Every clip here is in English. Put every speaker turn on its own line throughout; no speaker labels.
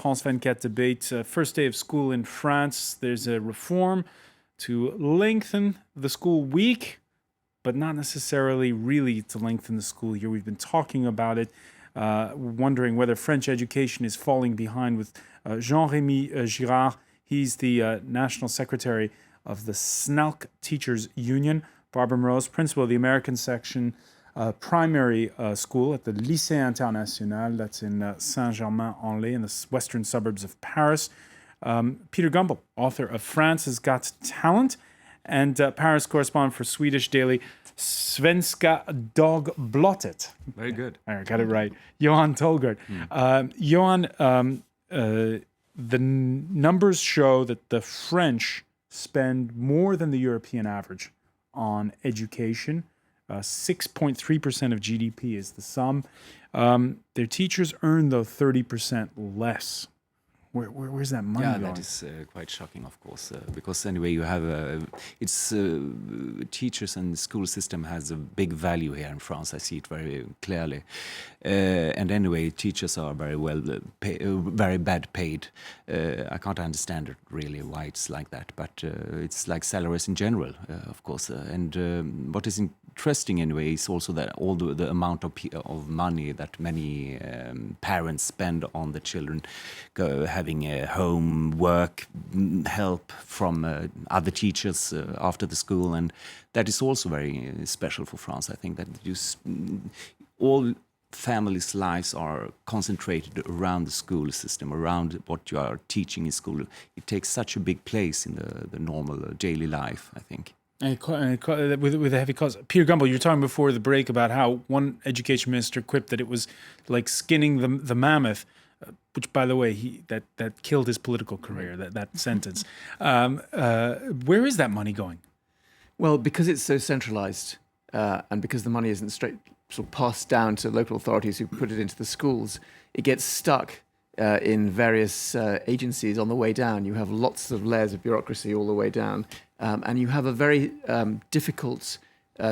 France 24 debate. First day of school in France. There's a reform to lengthen the school week, but not necessarily really to lengthen the school year. We've been talking about it, wondering whether French education is falling behind with Jean-Rémy Girard. He's the National Secretary of the SNELC Teachers Union. Barbara Morose, principal of the American section primary school at the Lycée International, that's in Saint-Germain-en-Laye in the western suburbs of Paris. Peter Gumbel, author of France's Got Talent, and Paris correspondent for Swedish daily Svenska Dagbladet.
Very good.
I got it right. Johan Tolgard. Johan, the numbers show that the French spend more than the European average on education. 6.3% of GDP is the sum. Their teachers earn, though, 30% less. Where's that money going?
Yeah, that is quite shocking, of course, because anyway, you have teachers and the school system has a big value here in France. I see it very clearly. And anyway, teachers are very bad paid. I can't understand it really why it's like that, but it's like salaries in general, of course. And what is interesting anyway is also that all the amount of money that many parents spend on the children having homework help from other teachers after the school, and that is also very special for France. I think that all families' lives are concentrated around the school system, around what you are teaching in school. It takes such a big place in the normal daily life, I think.
And with a heavy cost. Peter Gumbel, you were talking before the break about how one education minister quipped that it was like skinning the mammoth, which, by the way, that killed his political career, that sentence. Where is that money going?
Well, because it's so centralized and because the money isn't straight sort of passed down to local authorities who put it into the schools, it gets stuck in various agencies on the way down. You have lots of layers of bureaucracy all the way down. And you have a very difficult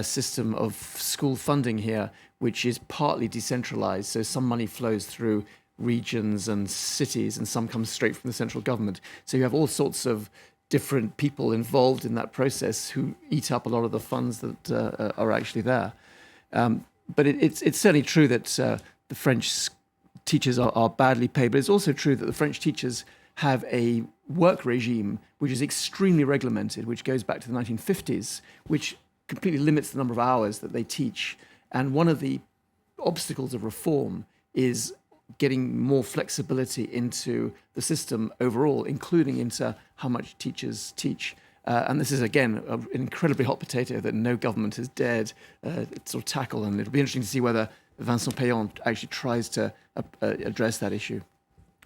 system of school funding here, which is partly decentralized. So some money flows through regions and cities, and some comes straight from the central government. So you have all sorts of different people involved in that process who eat up a lot of the funds that are actually there. But it's certainly true that the French teachers are badly paid, but it's also true that the French teachers have a work regime which is extremely regulated, which goes back to the 1950s, which completely limits the number of hours that they teach. And one of the obstacles of reform is getting more flexibility into the system overall, including into how much teachers teach. And this is, again, an incredibly hot potato that no government has dared sort of tackle. And it'll be interesting to see whether Vincent Payon actually tries to address that issue.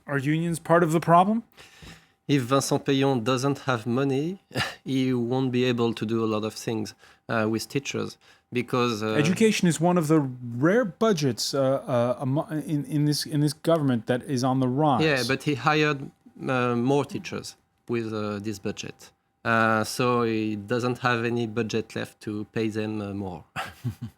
Are unions part of the problem?
If Vincent Payon doesn't have money, he won't be able to do a lot of things with teachers, because
education is one of the rare budgets in this government that is on the rise.
Yeah, but he hired more teachers with this budget. So he doesn't have any budget left to pay them more.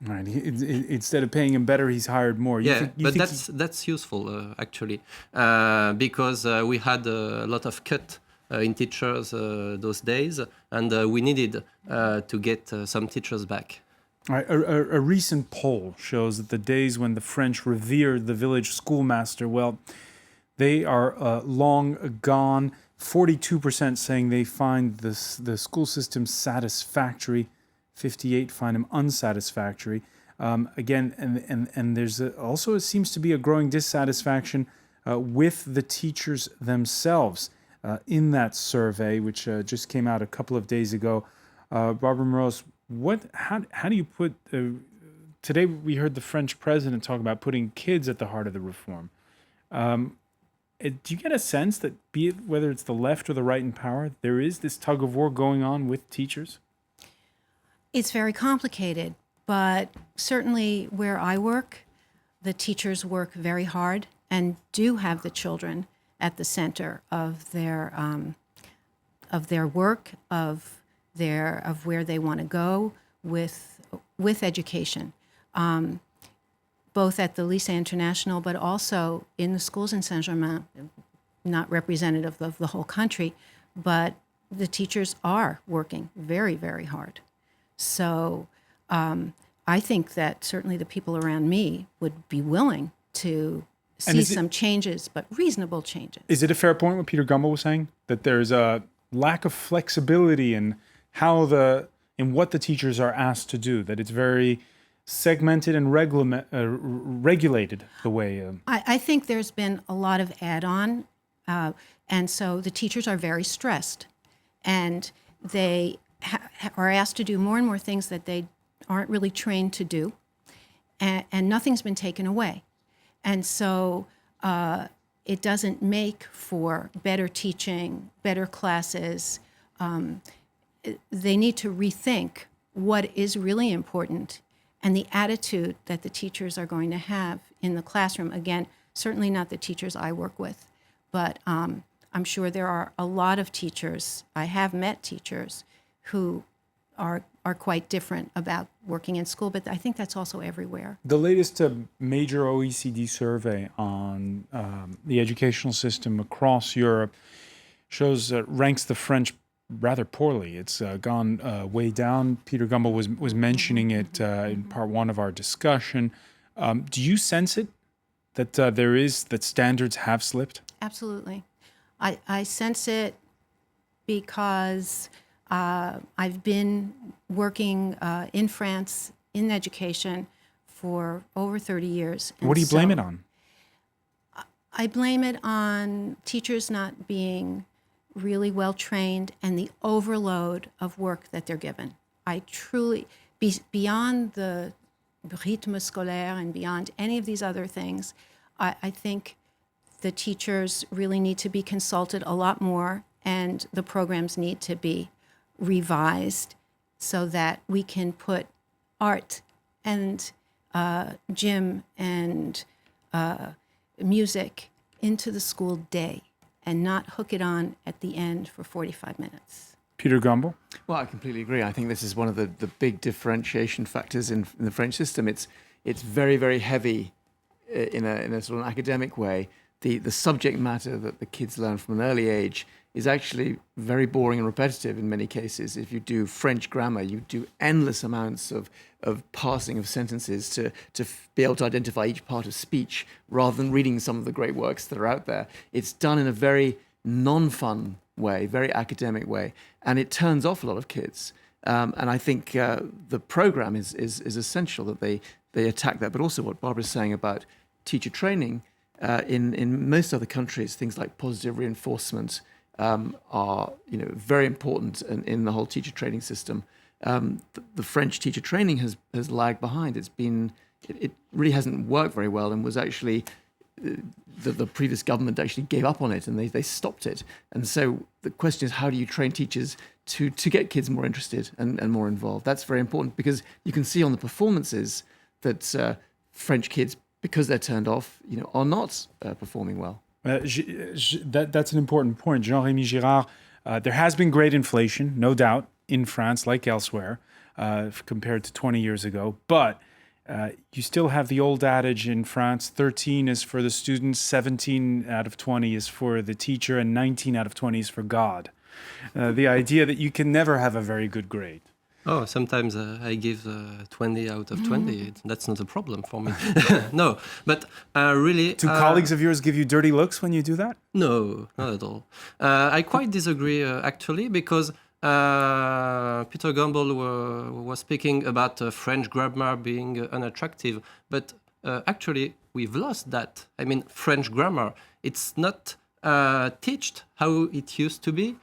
Right. Instead of paying him better, he's hired more.
That's useful actually, because we had a lot of cut in teachers those days, and we needed to get some teachers back.
Right. A recent poll shows that the days when the French revered the village schoolmaster, well, they are long gone. 42% saying they find the school system satisfactory. 58% find them unsatisfactory. Again, and there's also it seems to be a growing dissatisfaction with the teachers themselves in that survey, which just came out a couple of days ago. Barbara Morose, how do you put? Today we heard the French president talk about putting kids at the heart of the reform. Do you get a sense that, be it whether it's the left or the right in power, there is this tug of war going on with teachers?
It's very complicated, but certainly where I work, the teachers work very hard and do have the children at the center of their work, of where they want to go with education. Both at the Lycée International, but also in the schools in Saint-Germain, not representative of the whole country, but the teachers are working very, very hard. So I think that certainly the people around me would be willing to see some changes, but reasonable changes.
Is it a fair point what Peter Gumbel was saying, that there's a lack of flexibility in what the teachers are asked to do, that it's very segmented and regulated the way?
I think there's been a lot of add-on, and so the teachers are very stressed, and they are asked to do more and more things that they aren't really trained to do, and nothing's been taken away. And so it doesn't make for better teaching, better classes. They need to rethink what is really important and the attitude that the teachers are going to have in the classroom. Again, certainly not the teachers I work with, but I'm sure there are a lot of teachers. I have met teachers who are quite different about working in school, but I think that's also everywhere.
The latest major OECD survey on the educational system across Europe ranks the French rather poorly. It's gone way down. Peter Gumbel was mentioning it in part one of our discussion. Do you sense it, that that standards have slipped?
Absolutely. I sense it because I've been working in France in education for over 30 years.
What do you blame it on?
I blame it on teachers not being really well trained and the overload of work that they're given. I truly, beyond the rythme scolaire and beyond any of these other things, I think the teachers really need to be consulted a lot more, and the programs need to be revised so that we can put art and gym and music into the school day and not hook it on at the end for 45 minutes.
Peter Gumbel?
Well, I completely agree. I think this is one of the big differentiation factors in the French system. It's very, very heavy in a sort of an academic way. The subject matter that the kids learn from an early age is actually very boring and repetitive in many cases. If you do French grammar, you do endless amounts of parsing of sentences to be able to identify each part of speech rather than reading some of the great works that are out there. It's done in a very non-fun way, very academic way, and it turns off a lot of kids. And I think the program is essential that they attack that, but also what Barbara's saying about teacher training. In most other countries, things like positive reinforcement are very important in the whole teacher training system. The French teacher training has lagged behind. It really hasn't worked very well, and was actually the previous government actually gave up on it, and they stopped it. And so the question is, how do you train teachers to get kids more interested and more involved? That's very important, because you can see on the performances that French kids, because they're turned off, are not performing well.
That's an important point. Jean-Rémy Girard, there has been great inflation, no doubt, in France like elsewhere, compared to 20 years ago. But you still have the old adage in France, 13 is for the students, 17 out of 20 is for the teacher, and 19 out of 20 is for God. The idea that you can never have a very good grade.
Oh, sometimes I give 20 out of 20. That's not a problem for me. No, but really...
Do colleagues of yours give you dirty looks when you do that?
No, not at all. I quite disagree, actually, because Peter Gumbel was speaking about French grammar being unattractive, but actually we've lost that. I mean, French grammar, it's not taught how it used to be.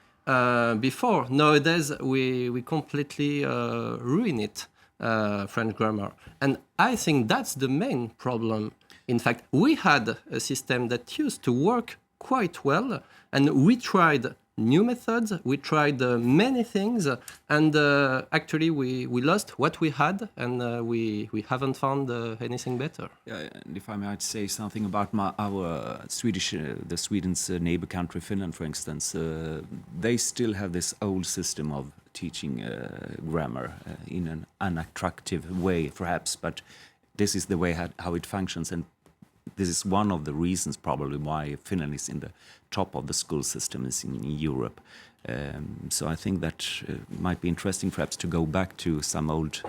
Before. Nowadays, we completely ruin it, French grammar. And I think that's the main problem. In fact, we had a system that used to work quite well, and we tried new methods, we tried many things, and actually we lost what we had, and we haven't found anything better.
Yeah, and if I might say something about our Sweden's neighbor country, Finland, for instance, they still have this old system of teaching grammar in an unattractive way, perhaps, but this is the way how it functions, and this is one of the reasons probably why Finland is in the top of the school system is in Europe. So I think that might be interesting perhaps to go back to some old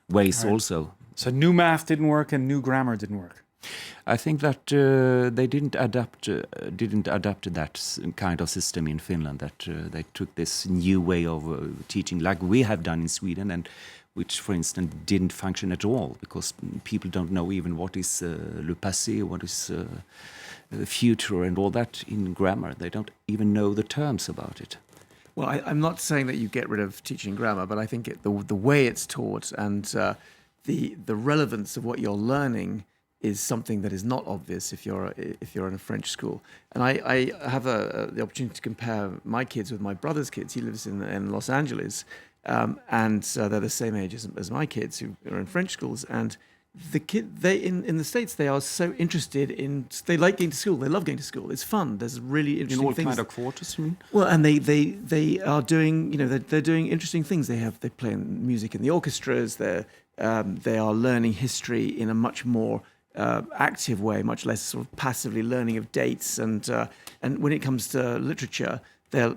ways also.
So new math didn't work and new grammar didn't work.
I think that they didn't adapt to that kind of system in Finland. That they took this new way of teaching, like we have done in Sweden, and which, for instance, didn't function at all because people don't know even what is le passé, what is the future, and all that in grammar. They don't even know the terms about it.
Well, I'm not saying that you get rid of teaching grammar, but I think the way it's taught and the relevance of what you're learning is something that is not obvious if you're in a French school. And I have the opportunity to compare my kids with my brother's kids. He lives in Los Angeles, and they're the same age as my kids who are in French schools. And they in the States, they are so interested in, they like going to school. They love going to school. It's fun. There's really interesting things.
In all kind of quarters, you mean?
Well, and they are doing, they're doing interesting things. They play music in the orchestras. They are learning history in a much more active way, much less sort of passively learning of dates. And when it comes to literature, they're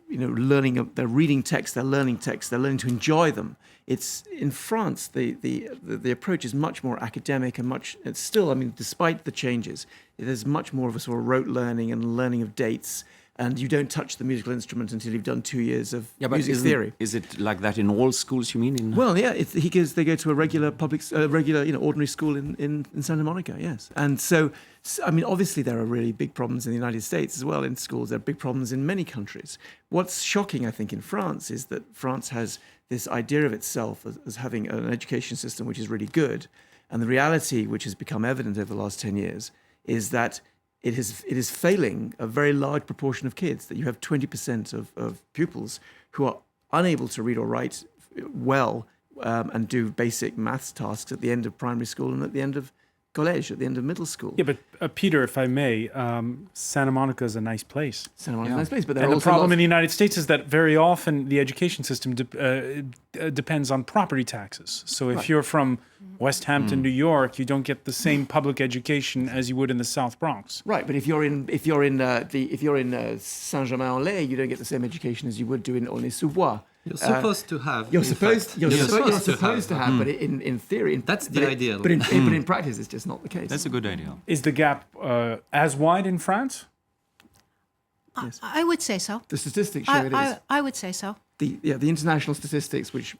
learning. They're reading text. They're learning text. They're learning to enjoy them. It's in France. The approach is much more academic and it's still. I mean, despite the changes, there's much more of a sort of rote learning and learning of dates. And you don't touch the musical instrument until you've done 2 years of music theory.
Is it like that in all schools? You mean?
Well, yeah. They go to a regular ordinary school in Santa Monica. Yes, and so I mean, obviously there are really big problems in the United States as well in schools. There are big problems in many countries. What's shocking, I think, in France is that France has this idea of itself as having an education system which is really good, and the reality, which has become evident over the last 10 years, is that it is failing a very large proportion of kids, that you have 20% of pupils who are unable to read or write well and do basic maths tasks at the end of primary school and at the end of college, at the end of middle school.
Yeah, but Peter, if I may, Santa Monica is a nice place.
Santa Monica is a nice place, but there
and
are
the problem in the United States is that very often the education system depends on property taxes. So if you're from West Hampton, New York, you don't get the same public education as you would in the South Bronx.
Right, but if you're in Saint-Germain-en-Laye, you don't get the same education as you would do in Aulnay-sous-Bois.
You're supposed to have.
You're supposed to have, but in theory,
that's the ideal.
But in practice, it's just not the case.
That's a good idea.
Is the gap as wide in France?
Yes.
I would say so.
The statistics show it is.
I would say so.
The international statistics which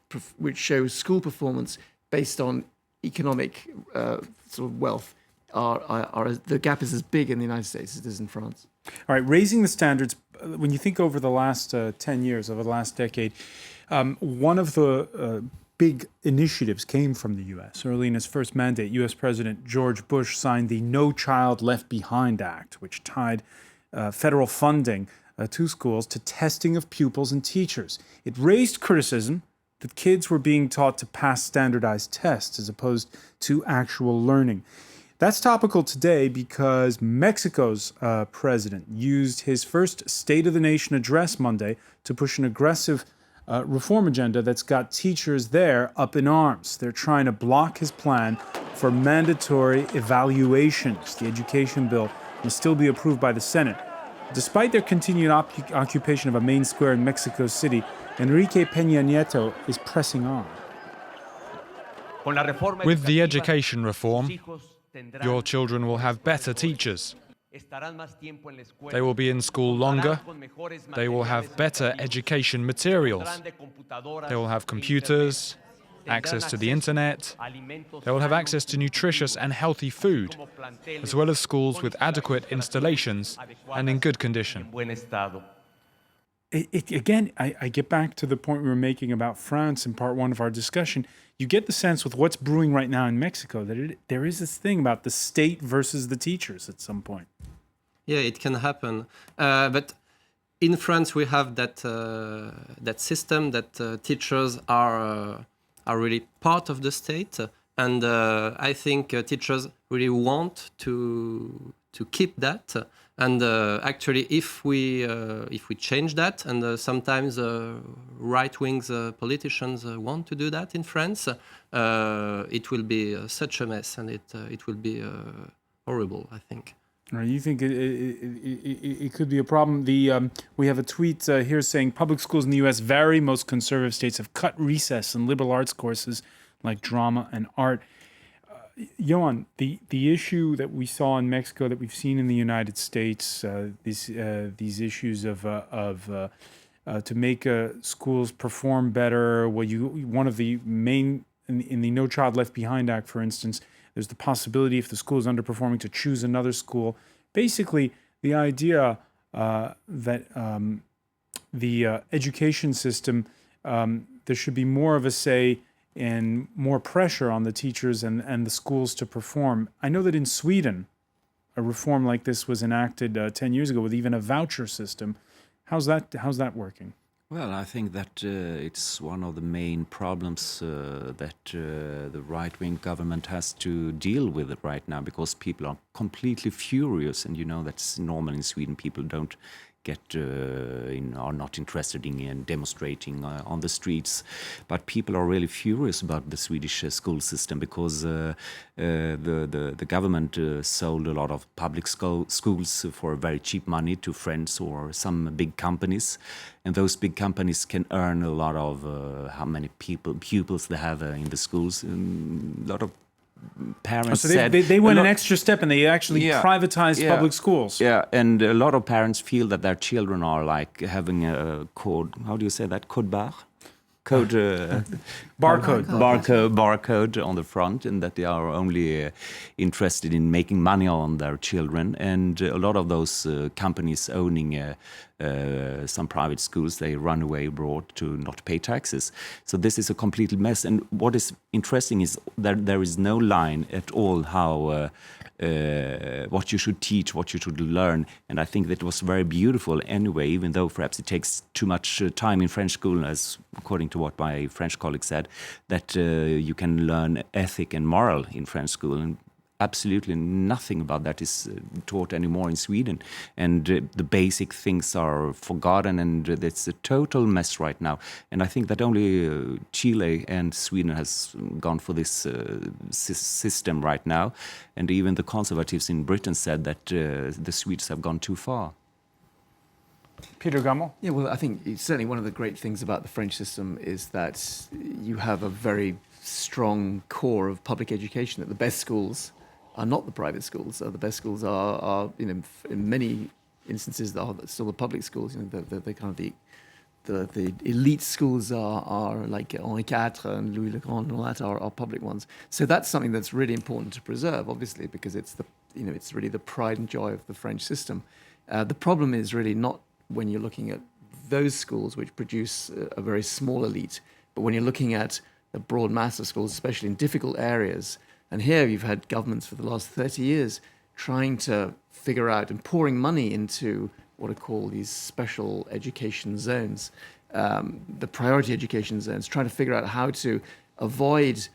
show school performance based on economic sort of wealth are the gap is as big in the United States as it is in France.
All right, raising the standards. When you think over the last 10 years, over the last decade, one of the big initiatives came from the U.S. Early in his first mandate, U.S. President George Bush signed the No Child Left Behind Act, which tied federal funding to schools to testing of pupils and teachers. It raised criticism that kids were being taught to pass standardized tests as opposed to actual learning. That's topical today because Mexico's president used his first State of the Nation address Monday to push an aggressive reform agenda that's got teachers there up in arms. They're trying to block his plan for mandatory evaluations. The education bill must still be approved by the Senate. Despite their continued occupation of a main square in Mexico City, Enrique Peña Nieto is pressing on.
With the education reform, your children will have better teachers. They will be in school longer. They will have better education materials. They will have computers, access to the internet. They will have access to nutritious and healthy food, as well as schools with adequate installations and in good condition.
Again, I get back to the point we were making about France in part one of our discussion. You get the sense with what's brewing right now in Mexico that there is this thing about the state versus the teachers at some point.
Yeah, it can happen. But in France, we have that system that teachers are really part of the state, and I think teachers really want to keep that. And actually, if we change that, and sometimes right-wing politicians want to do that in France, it will be such a mess, and it will be horrible, I think.
You think it could be a problem? We have a tweet here saying public schools in the U.S. vary. Most conservative states have cut recess and liberal arts courses like drama and art. Johan, the issue that we saw in Mexico, that we've seen in the United States, these issues of to make schools perform better. One of the main in the No Child Left Behind Act, for instance, there's the possibility, if the school is underperforming, to choose another school. Basically, the idea that the education system, there should be more of a say and more pressure on the teachers and the schools to perform. I know that in Sweden, a reform like this was enacted 10 years ago with even a voucher system. How's that working?
Well, I think that it's one of the main problems that the right-wing government has to deal with right now, because people are completely furious, and you know that's normal in Sweden. People don't are not interested in demonstrating on the streets, but people are really furious about the Swedish school system, because the government sold a lot of public schools for very cheap money to friends or some big companies, and those big companies can earn a lot of how many pupils they have in the schools. A lot of parents
so
said
they went an extra step and they actually privatized public schools.
Yeah, and a lot of parents feel that their children are like having a code. How do you say that? Barcode on the front, and that they are only interested in making money on their children. And a lot of those companies owning some private schools, they run away abroad to not pay taxes. So this is a complete mess. And what is interesting is that there is no line at all how what you should teach, what you should learn. And I think that was very beautiful anyway, even though perhaps it takes too much time in French school, as according to what my French colleague said, that you can learn ethic and moral in French school. And absolutely nothing about that is taught anymore in Sweden. And the basic things are forgotten, and it's a total mess right now. And I think that only Chile and Sweden has gone for this system right now. And even the conservatives in Britain said that the Swedes have gone too far.
Peter Gummel?
Yeah, well, I think certainly one of the great things about the French system is that you have a very strong core of public education, that the best schools are not the private schools. The best schools are in many instances, still the public schools. The kind of the elite schools are like Henri IV and Louis le Grand and all that are public ones. So that's something that's really important to preserve, obviously, because it's it's really the pride and joy of the French system. The problem is really not when you're looking at those schools which produce a very small elite, but when you're looking at the broad mass of schools, especially in difficult areas. And here you've had governments for the last 30 years trying to figure out and pouring money into what are called these special education zones, the priority education zones, trying to figure out how to avoid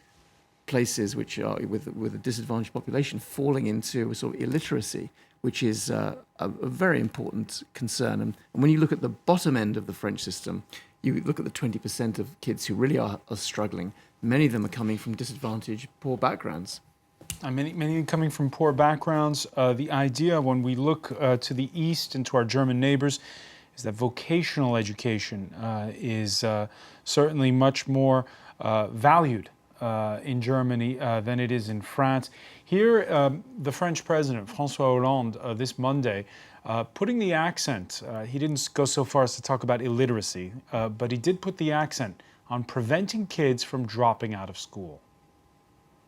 places which are with a disadvantaged population falling into a sort of illiteracy, which is a very important concern. And when you look at the bottom end of the French system, you look at the 20% of kids who really are struggling. Many of them are coming from disadvantaged, poor backgrounds.
Many coming from poor backgrounds. The idea, when we look to the east and to our German neighbors, is that vocational education is certainly much more valued in Germany than it is in France. Here, the French president, François Hollande, this Monday, putting the accent, he didn't go so far as to talk about illiteracy, but he did put the accent on preventing kids from dropping out of school.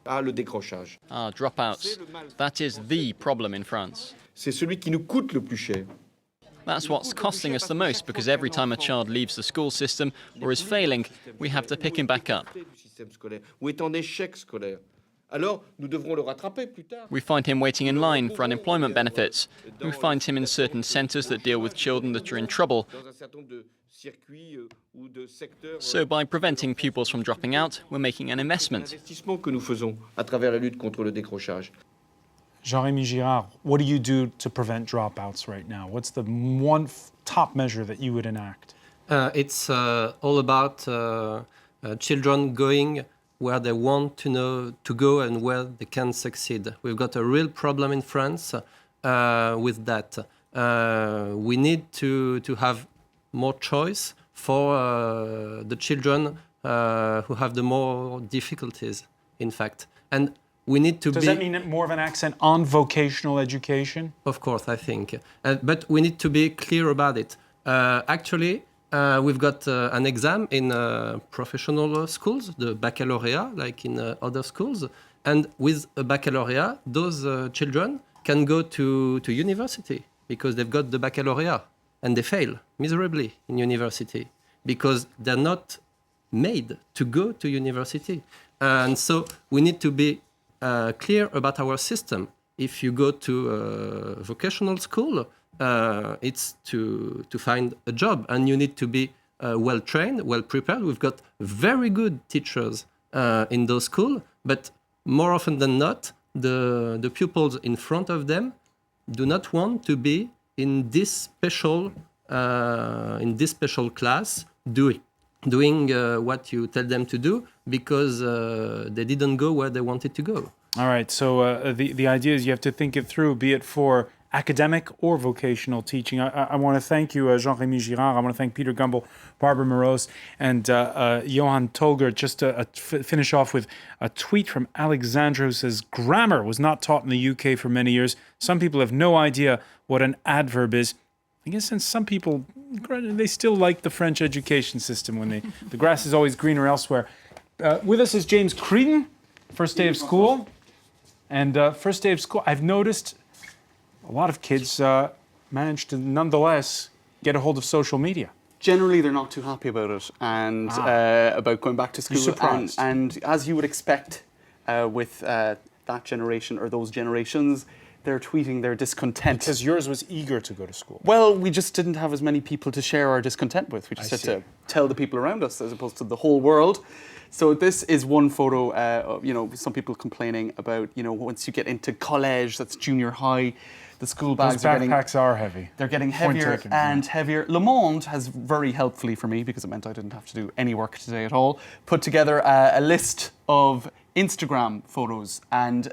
Le décrochage.
Dropouts. That is the problem in France.
C'est celui qui nous coûte le plus cher.
That's what's costing us the most, because every time a child leaves the school system or is failing, we have to pick him back up.
Ou est en échec scolaire. Alors, nous devrons le rattraper plus tard.
We find him waiting in line for unemployment benefits. We find him in certain centres that deal with children that are in trouble. So by preventing pupils from dropping out, we're making an investment.
L'investissement que nous faisons à travers la lutte contre le décrochage.
Jean-Rémy Girard, what do you do to prevent dropouts right now? What's the one top measure that you would enact?
It's all about children going where they want to know to go and where they can succeed. We've got a real problem in France with that. We need to have more choice for the children who have the more difficulties, in fact. And we need to
Does that mean more of an accent on vocational education?
Of course, I think. But we need to be clear about it. Actually, we've got an exam in professional schools, the baccalaureate, like in other schools. And with a baccalaureate, those children can go to university because they've got the baccalaureate. And they fail miserably in university because they're not made to go to university. And so we need to be clear about our system. If you go to a vocational school, it's to find a job, and you need to be well trained, well prepared. We've got very good teachers in those schools, but more often than not, the pupils in front of them do not want to be in this special class doing what you tell them to do because they didn't go where they wanted to go.
All right, so the idea is you have to think it through, be it for academic or vocational teaching. I want to thank you, Jean-Rémy Girard. I want to thank Peter Gumbel, Barbara Morose, and Johan Tolger. Just to finish off with a tweet from Alexandra who says, grammar was not taught in the UK for many years. Some people have no idea what an adverb is. I guess since some people, they still like the French education system when the grass is always greener elsewhere. With us is James Creedon, first day of school. And first day of school, I've noticed a lot of kids manage to nonetheless get a hold of social media.
Generally, they're not too happy about it and about going back to school.
You're surprised.
And as you would expect with that generation or those generations, they're tweeting their discontent.
Because yours was eager to go to school.
Well, we just didn't have as many people to share our discontent with. We just had to tell the people around us as opposed to the whole world. So this is one photo, some people complaining about, once you get into college, that's junior high, the school bags
Those backpacks are heavy.
They're getting heavier and heavier. Le Monde has very helpfully for me, because it meant I didn't have to do any work today at all, put together a list of Instagram photos, and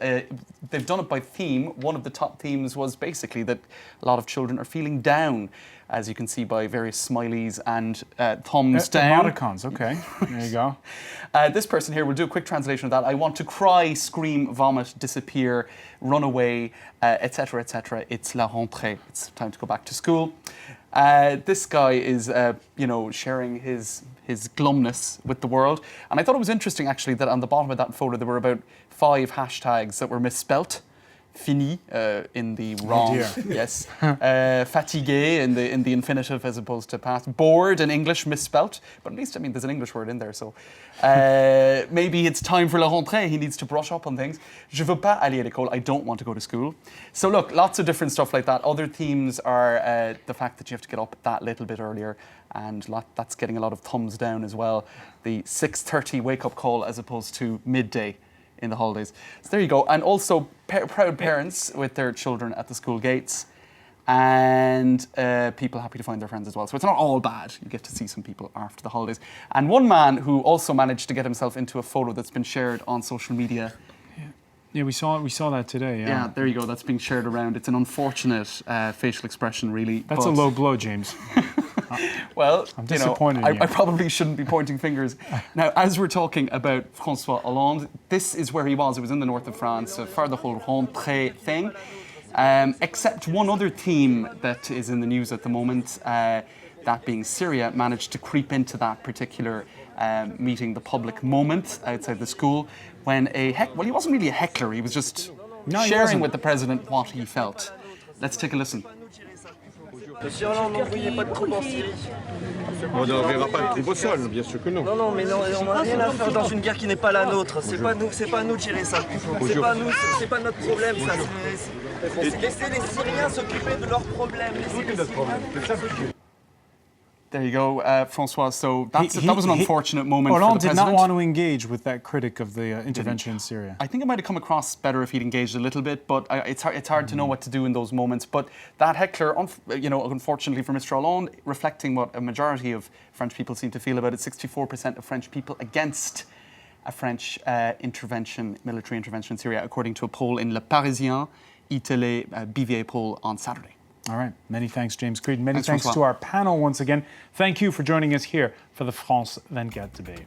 they've done it by theme. One of the top themes was basically that a lot of children are feeling down, as you can see by various smileys and thumbs down.
Emoticons, okay. There you go.
This person here will do a quick translation of that. I want to cry, scream, vomit, disappear, run away, etc., etc. It's la rentrée. It's time to go back to school. This guy is, sharing his glumness with the world. And I thought it was interesting, actually, that on the bottom of that photo, there were about 5 hashtags that were misspelt. Fini in the wrong, yes. Fatigué in the infinitive as opposed to past. Bored in English, misspelt. But at least, there's an English word in there, so. Maybe it's time for la rentrée. He needs to brush up on things. Je veux pas aller à l'école. I don't want to go to school. So look, lots of different stuff like that. Other themes are the fact that you have to get up that little bit earlier, and that's getting a lot of thumbs down as well. The 6:30 wake-up call as opposed to midday in the holidays. So there you go. And also proud parents with their children at the school gates, and people happy to find their friends as well. So it's not all bad. You get to see some people after the holidays. And one man who also managed to get himself into a photo that's been shared on social media.
Yeah, we saw that today.
Yeah, there you go. That's being shared around. It's an unfortunate facial expression, really.
That's a low blow, James.
Well,
I'm disappointed in you.
I probably shouldn't be pointing fingers. Now, as we're talking about François Hollande, this is where he was. It was in the north of France, for the whole rentrée thing. Except one other theme that is in the news at the moment, that being Syria, managed to creep into that particular meeting, the public moment outside the school, when he wasn't really a heckler, he was just sharing with the president what he felt. Let's take a listen.
Monsieur Hollande, n'envoyez pas de troupes en Syrie.
On n'enverra pas de troupes au sol, bien sûr que non.
Non, non, mais non, on n'a rien à faire dans une guerre qui n'est pas la nôtre. C'est pas nous de gérer ça. C'est pas notre problème, ça. Laissez les Syriens s'occuper de leurs problèmes.
There you go, François. So that was an unfortunate moment for the
Hollande
president.
did not want to engage with that critic of the intervention in Syria.
I think it might have come across better if he'd engaged a little bit, but it's hard to know what to do in those moments. But that heckler, unfortunately for Mr. Hollande, reflecting what a majority of French people seem to feel about it, 64% of French people against a French military intervention in Syria, according to a poll in Le Parisien, Itélé, BVA poll on Saturday.
All right. Many thanks, James Creed. Many thanks
François.
to our panel once again. Thank you for joining us here for the France 24 debate.